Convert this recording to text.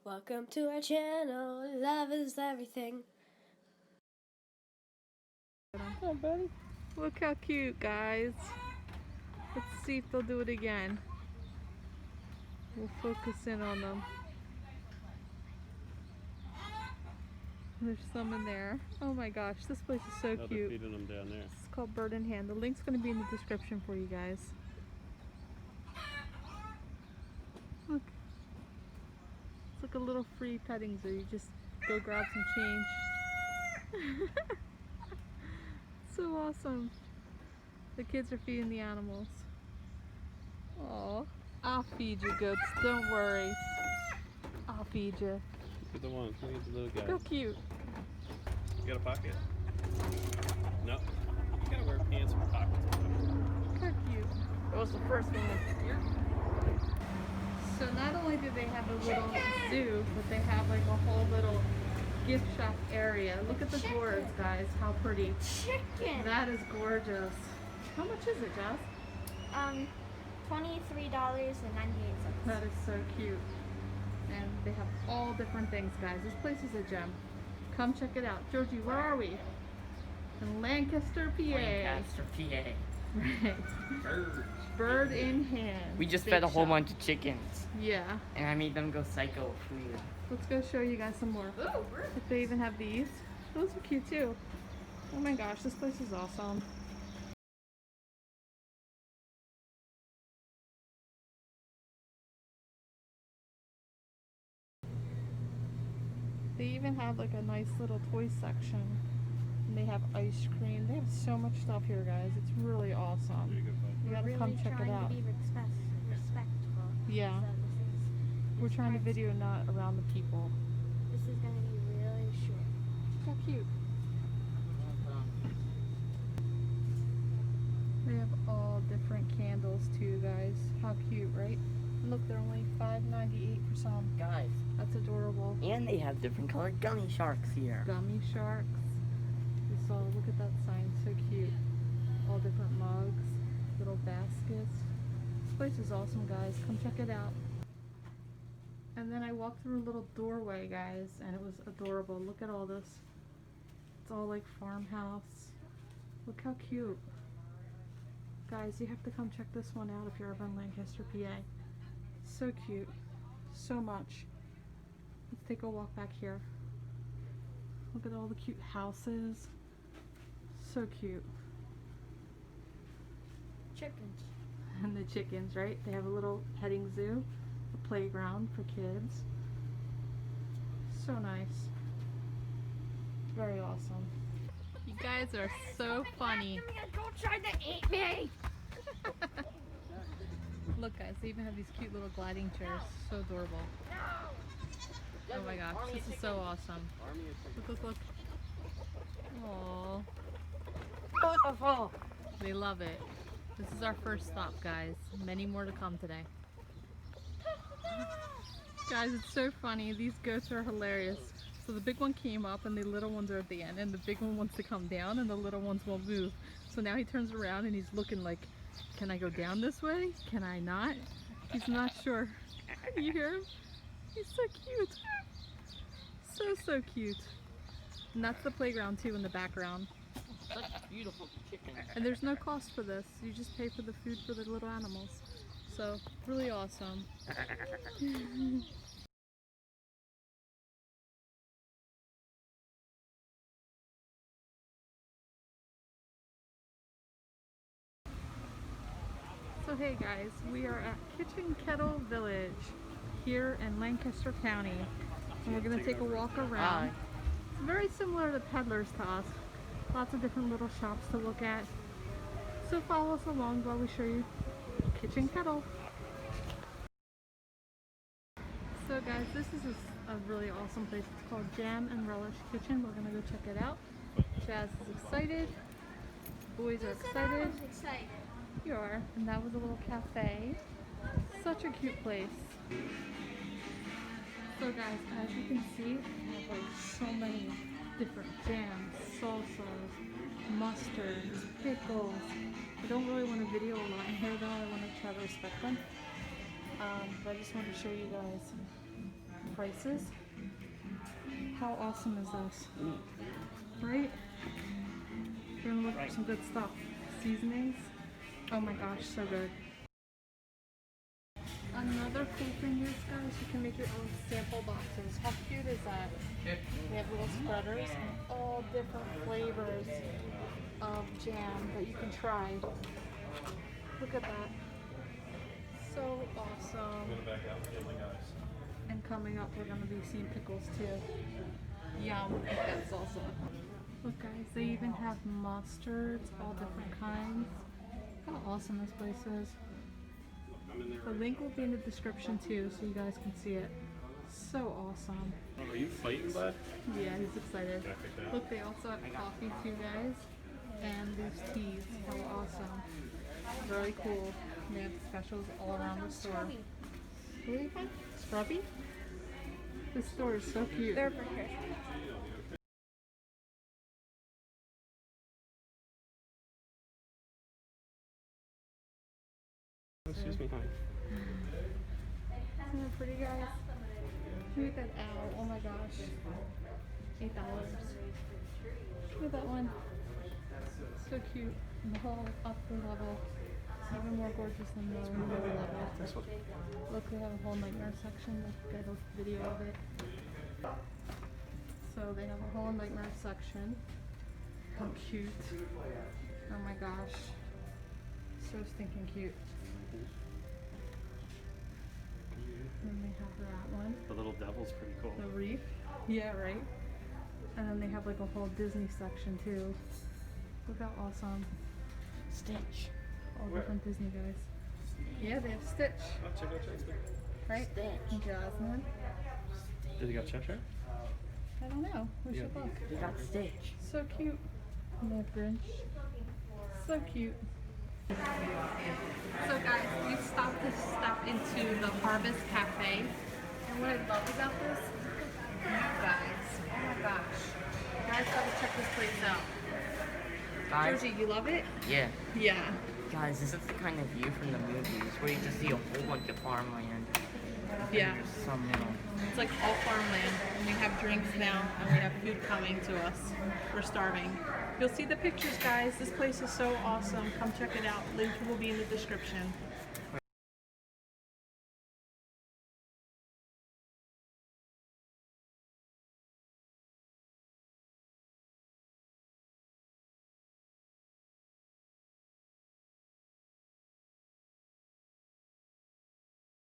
Welcome to our channel. Love is everything. Oh, buddy. Look how cute, guys. Let's see if they'll do it again. We'll focus in on them. There's some in there. Oh my gosh, this place is so cute. They're feeding them down there. It's called Bird in Hand. The link's going to be in the description for you guys. Look. It's like a little free petting zoo. You just go grab some change. So awesome. The kids are feeding the animals. Aw. I'll feed you, goats. Don't worry. I'll feed you. Look at the ones. Look at the little guys. Look how cute. You got a pocket? No. You gotta wear pants with pockets. Look how cute. That was the first one here. So not only do they have a little zoo, but they have like a whole little gift shop area. Look at the gourds, guys. How pretty. Chicken. That is gorgeous. How much is it, Jess? $23.98. That is so cute. And they have all different things, guys. This place is a gem. Come check it out. Georgie, where are we? In Lancaster, PA. Lancaster, PA. Right. Bird in Hand. We just Big fed a whole shop. bunch of chickens. Yeah. And I made them go psycho with food. Let's go show you guys some more. If they even have these. Those are cute too. Oh my gosh, this place is awesome. They even have like a nice little toy section. And they have ice cream. They have so much stuff here, guys. It's really awesome. You gotta come check it out. To be respectful. Yeah. We're trying to video not around the people. This is going to be really short. How cute. They have all different candles too, guys. How cute, right? And look, they're only $5.98 for some. Guys. That's adorable. And they have different colored gummy sharks here. Gummy sharks. We saw, look at that sign, so cute. All different mugs, little baskets. This place is awesome, guys. Come check it out. And then I walked through a little doorway, guys, and it was adorable. Look at all this. It's all like farmhouse. Look how cute. Guys, you have to come check this one out if you're ever in Lancaster, PA. So cute. So much. Let's take a walk back here. Look at all the cute houses. So cute. Chickens. And the chickens, right? They have a little petting zoo, a playground for kids. So nice. Very awesome. You guys are so funny. Don't try to eat me! Look, guys, they even have these cute little gliding chairs. So adorable. Oh my gosh, this is so awesome. Look, look, look. Aww. Beautiful. They love it. This is our first stop, guys. Many more to come today. Guys, it's so funny. These goats are hilarious. So the big one came up and the little ones are at the end, and the big one wants to come down and the little ones won't move. So now he turns around and he's looking like, can I go down this way? Can I not? He's not sure. You hear him? He's so cute. So cute. And that's the playground too in the background. Such beautiful chickens. And there's no cost for this. You just pay for the food for the little animals. So, really awesome. So hey guys, we are at Kettle Village here in Lancaster County. And we're going to take a walk around. It's very similar to Peddlers to us. Lots of different little shops to look at. So follow us along while we show you Kettle. So guys, this is a really awesome place. It's called Jam and Relish Kitchen. We're going to go check it out. Jazz is excited. Boys are excited. You are. And that was a little cafe. Such a cute place. So guys, as you can see, they have like so many different jams, salsas, mustards, pickles. I don't really want to video a lot in here though. I want to try to respect them. But I just want to show you guys prices. How awesome is this? Right? We're gonna look for some good stuff. Seasonings. Oh my gosh, so good. Another cool thing is, guys, you can make your own sample boxes. How cute is that? We have little spreaders and all different flavors of jam that you can try. Look at that. So awesome. And coming up, we're going to be seeing pickles too. Yum. That's awesome. Look, guys, they even have mustards, all different kinds. How awesome this place is. The link will be in the description too, so you guys can see it. So awesome. Are you fighting, bud? Yeah, he's excited. Look, they also have coffee too, guys. And there's teas. How awesome. Very cool. They have specials all around the store. What do you think? Scrubby? This store is so cute. They're for here. Excuse me, honey. Isn't it pretty, guys? Look at that owl. Oh my gosh. $8. Look at that one. So cute. And the whole upper level. Even more gorgeous than the lower level. This one. Look, we have a whole nightmare section. Let's get a video of it. So they have a whole nightmare section. How cute. Oh my gosh. So stinking cute. And then they have that one. The little devil's pretty cool. The reef. Yeah, right? And then they have like a whole Disney section too. Look how awesome. Stitch. All different Disney guys. Yeah, they have Stitch. Oh, check out Chester. Right? Stitch. Jasmine. Did he got Cheshire? I don't know. We Yeah. should look. We got Stitch. So cute. And they have Grinch. So cute. So guys, we stopped to step into the Harvest Cafe. And what I love about this, you guys, oh my gosh. You guys gotta check this place out. Guys, Georgie, you love it? yeah. Yeah. Guys, this is the kind of view from the movies where you just see a whole bunch of farmland. Yeah. And there's some middle. It's like all farmland, and we have drinks now, and we have food coming to us. We're starving. You'll see the pictures, guys. This place is so awesome. Come check it out. Link will be in the description.